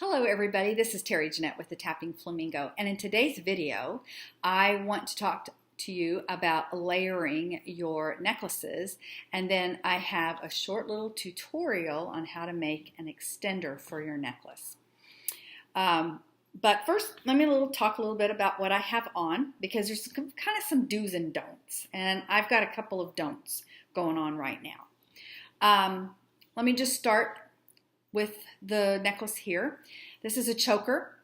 Hello everybody, this is Terry Jeanette with the Tapping Flamingo, and in today's video I want to talk to you about layering your necklaces, and then I have a short little tutorial on how to make an extender for your necklace. But first let me talk a little bit about what I have on, because there's kind of some do's and don'ts, and I've got a couple of don'ts going on right now. Let me just start with the necklace here. This is a choker,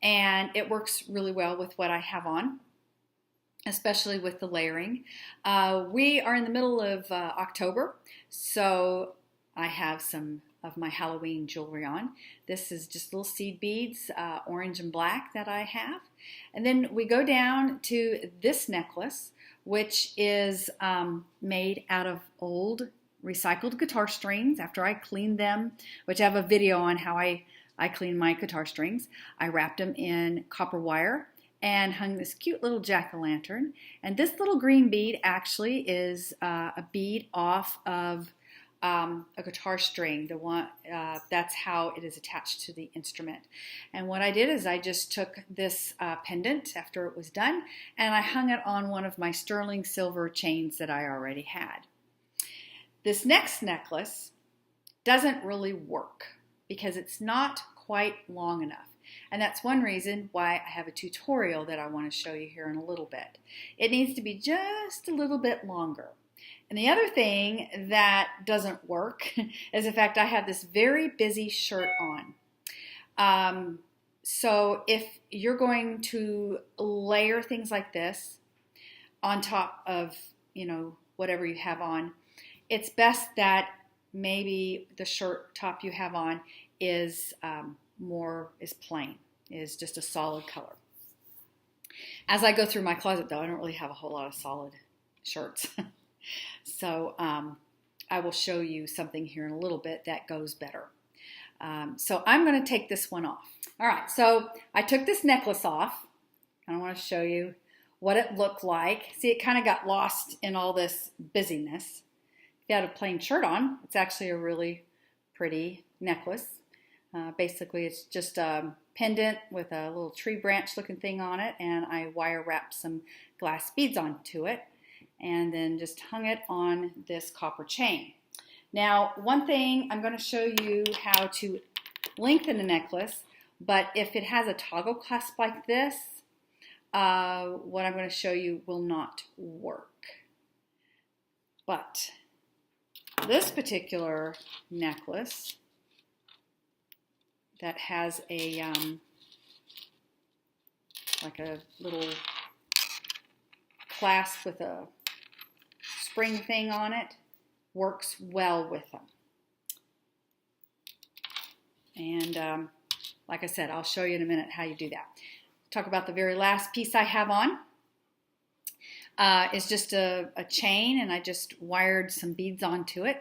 and it works really well with what I have on, especially with the layering. We are in the middle of October, so I have some of my Halloween jewelry on. This is just little seed beads, orange and black, that I have. And then we go down to this necklace, which is made out of old recycled guitar strings after I cleaned them, which I have a video on how I clean my guitar strings. I wrapped them in copper wire and hung this cute little jack-o'-lantern. And this little green bead actually is a bead off of a guitar string. That's how it is attached to the instrument. And what I did is I just took this pendant after it was done, and I hung it on one of my sterling silver chains that I already had. This next necklace doesn't really work because it's not quite long enough. And that's one reason why I have a tutorial that I want to show you here in a little bit. It needs to be just a little bit longer. And the other thing that doesn't work is the fact I have this very busy shirt on. So if you're going to layer things like this on top of, whatever you have on, it's best that maybe the shirt top you have on is plain, is just a solid color. As I go through my closet, though, I don't really have a whole lot of solid shirts. So I will show you something here in a little bit that goes better. So I'm going to take this one off. All right, so I took this necklace off. I want to show you what it looked like. See, it kind of got lost in all this busyness. If you had a plain shirt on, it's actually a really pretty necklace. Basically, it's just a pendant with a little tree branch looking thing on it, and I wire wrapped some glass beads onto it, and then just hung it on this copper chain. Now, one thing, I'm going to show you how to lengthen a necklace, but if it has a toggle clasp like this, what I'm going to show you will not work. But this particular necklace that has a like a little clasp with a spring thing on it works well with them. And like I said, I'll show you in a minute how you do that. Talk about the very last piece I have on. It's just a chain, and I just wired some beads onto it,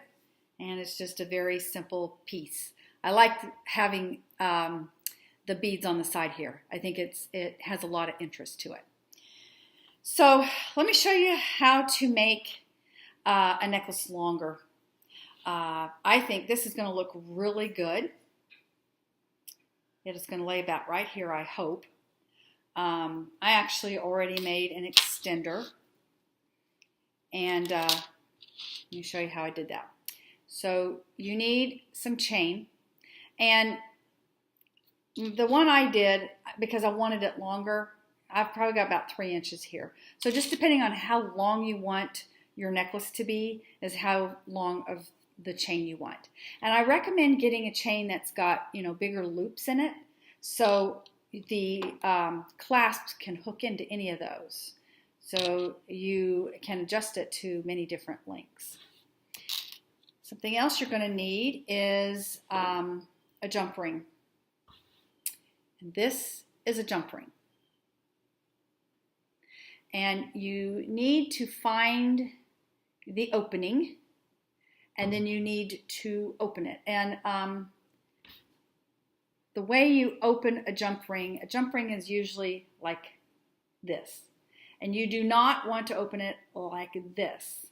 and it's just a very simple piece. I like having the beads on the side here. I think it has a lot of interest to it. So let me show you how to make a necklace longer. I think this is going to look really good. It is going to lay about right here, I hope. I actually already made an extender, and let me show you how I did that. So you need some chain, and the one I did, because I wanted it longer, I've probably got about 3 inches here. So just depending on how long you want your necklace to be is how long of the chain you want. And I recommend getting a chain that's got, bigger loops in it, so the clasps can hook into any of those. So you can adjust it to many different lengths. Something else you're going to need is a jump ring. And this is a jump ring. And you need to find the opening, and then you need to open it. And the way you open a jump ring is usually like this. And you do not want to open it like this,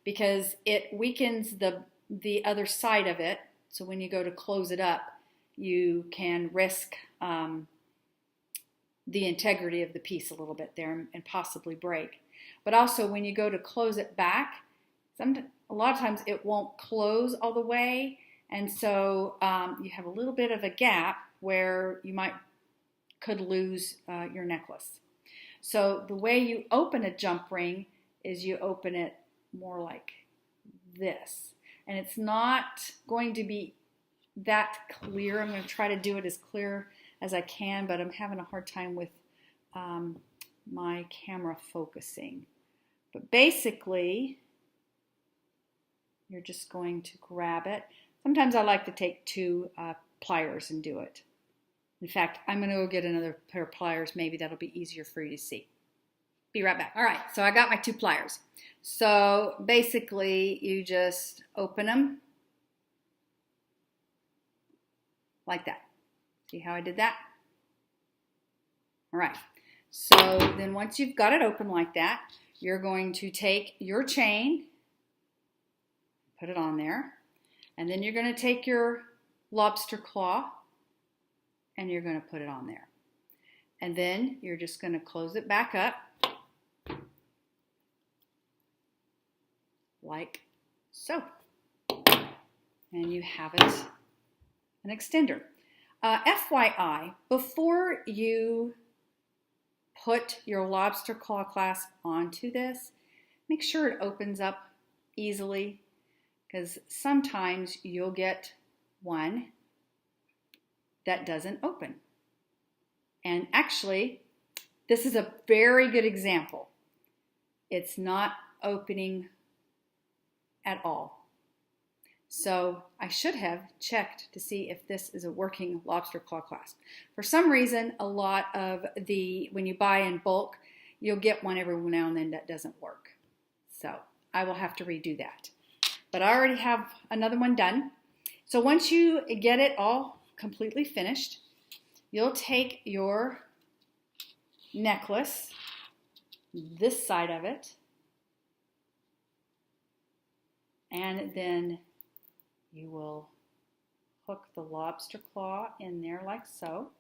because it weakens the other side of it. So when you go to close it up, you can risk the integrity of the piece a little bit there and possibly break. But also when you go to close it back, a lot of times it won't close all the way, and so you have a little bit of a gap where you could lose your necklace. So the way you open a jump ring is you open it more like this, and it's not going to be that clear. I'm going to try to do it as clear as I can, but I'm having a hard time with my camera focusing. But basically, you're just going to grab it. Sometimes I like to take two pliers and do it. In fact, I'm going to go get another pair of pliers. Maybe that'll be easier for you to see. Be right back. All right, so I got my two pliers. So basically, you just open them like that. See how I did that? All right, so then once you've got it open like that, you're going to take your chain, put it on there, and then you're going to take your lobster claw and you're going to put it on there. And then you're just going to close it back up like so. And you have it an extender. FYI, before you put your lobster claw clasp onto this, make sure it opens up easily, because sometimes you'll get one that doesn't open. And actually, this is a very good example. It's not opening at all. So I should have checked to see if this is a working lobster claw clasp. For some reason, a lot of when you buy in bulk, you'll get one every now and then that doesn't work. So I will have to redo that. But I already have another one done. So once you get it all completely finished, you'll take your necklace, this side of it, and then you will hook the lobster claw in there like so.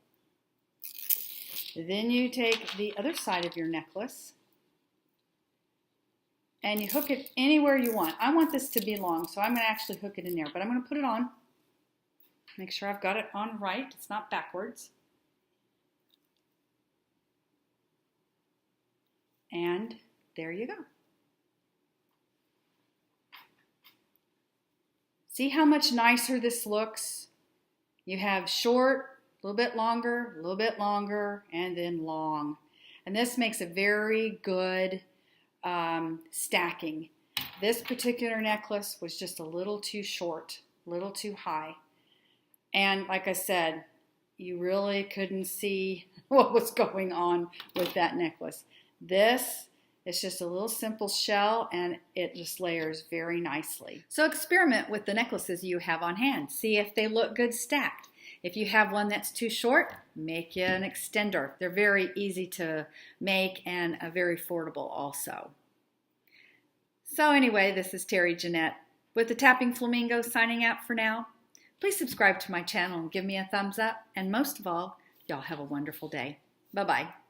Then you take the other side of your necklace and you hook it anywhere you want. I want this to be long, so I'm going to actually hook it in there, but I'm going to put it on. Make sure I've got it on right. It's not backwards. And there you go. See how much nicer this looks? You have short, a little bit longer, and then long. And this makes a very good stacking. This particular necklace was just a little too short, a little too high. And like I said, you really couldn't see what was going on with that necklace. This is just a little simple shell, and it just layers very nicely. So experiment with the necklaces you have on hand. See if they look good stacked. If you have one that's too short, make you an extender. They're very easy to make and very affordable also. So anyway, this is Terry Jeanette with the Tapping Flamingo signing out for now. Please subscribe to my channel and give me a thumbs up. And most of all, y'all have a wonderful day. Bye-bye.